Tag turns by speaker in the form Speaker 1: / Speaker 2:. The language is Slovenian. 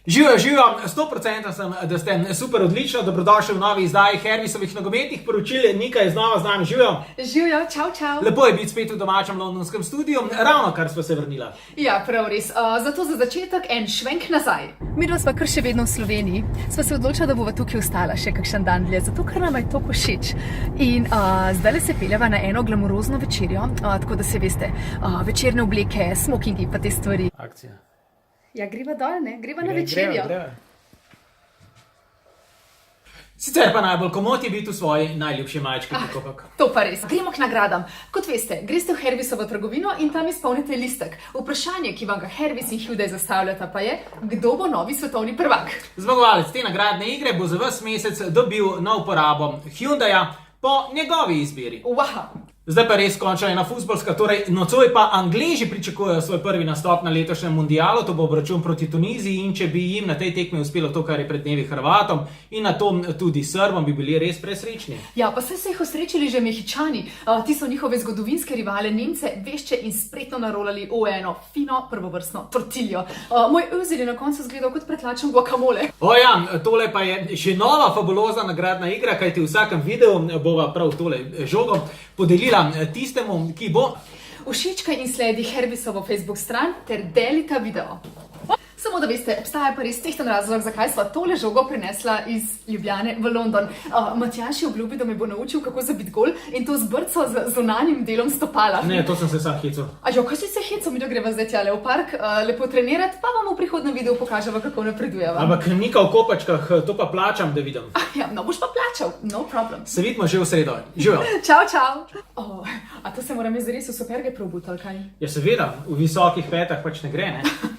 Speaker 1: Živijo, 100% sem, da ste super odlično, dobrodošli v novi izdaji Hervisovih nogometnih poročil. Nika je znova z nami, živijo.
Speaker 2: Živijo, čau, čau.
Speaker 1: Lepo je biti spet v domačem londonskem studiu, ravno kar smo se vrnila.
Speaker 2: Ja, prav res. Zato za začetek en švenk nazaj. Midva sva kar še vedno v Sloveniji. Sva se odločila, da bova tukaj ostala še kakšen dan dlje, zato ker nam je to všeč. In zdaj se peljeva na eno glamurozno večerjo, tako da se veste, večerne obleke, smokingi pa te stvari.
Speaker 1: Akcija.
Speaker 2: Ja, greva dol, ne? Greva na večerjo.
Speaker 1: Sicer pa najbolj komot je biti v svoji najljubši majčki.
Speaker 2: To pa res. Gremo k nagradam. Kot veste, greste v Hervisovo trgovino in tam izpolnite listek. Vprašanje, ki vam ga Hervis in Hyundai zastavljata, pa je, kdo bo novi svetovni prvak.
Speaker 1: Zmagovalec te nagradne igre bo za ves mesec dobil na uporabo Hyundaija po njegovi izbiri.
Speaker 2: Wow.
Speaker 1: Zdaj pa res konča ena fuzbolska, torej nocoj pa Angleži pričakujejo svoj prvi nastop na letošnjem mundialu, to bo obračun proti Tuniziji, in če bi jim na tej tekmi uspelo to, kar je pred dnevi Hrvatom in na to tudi Srbom, bi bili res presrečni.
Speaker 2: Ja, pa so jih osrečili že Mehičani. Ti so njihove zgodovinske rivale Nemce vešče in spretno narolali v eno fino prvovrstno tortiljo. Moj Özil je na koncu zgledal kot pretlačen guacamole.
Speaker 1: O ja, tole pa je še nova fabulozna nagradna igra, kajti v vsakem videu bova prav tole žogo podelila tistemu, ki bo.
Speaker 2: Všečkaj in sledi Hervisovo Facebook stran ter delita video. Samo da veste, obstaja pa res tehten razlog, zakaj sva tole žogo prinesla iz Ljubljane v London. Matjaž je obljubil, da me bo naučil, kako zabiti gol, in to z brco z zunanjim delom stopala.
Speaker 1: Ne, to sem se sam hecel.
Speaker 2: Ajo, kaj si se hecel, mi da greva zdaj tjale v park, lepo trenirati, pa vam v prihodnem videu pokaževa, kako napredujeva.
Speaker 1: Ampak Nika v kopačkah, to pa plačam, da vidim.
Speaker 2: Ja, no boš pa plačal, no problem.
Speaker 1: Se vidimo že v sredo. Živijo.
Speaker 2: Čau, čau. A to se moram jaz res v superge preobuti, ali kaj?
Speaker 1: Ja, seveda, v visokih petah pač ne gre, ne?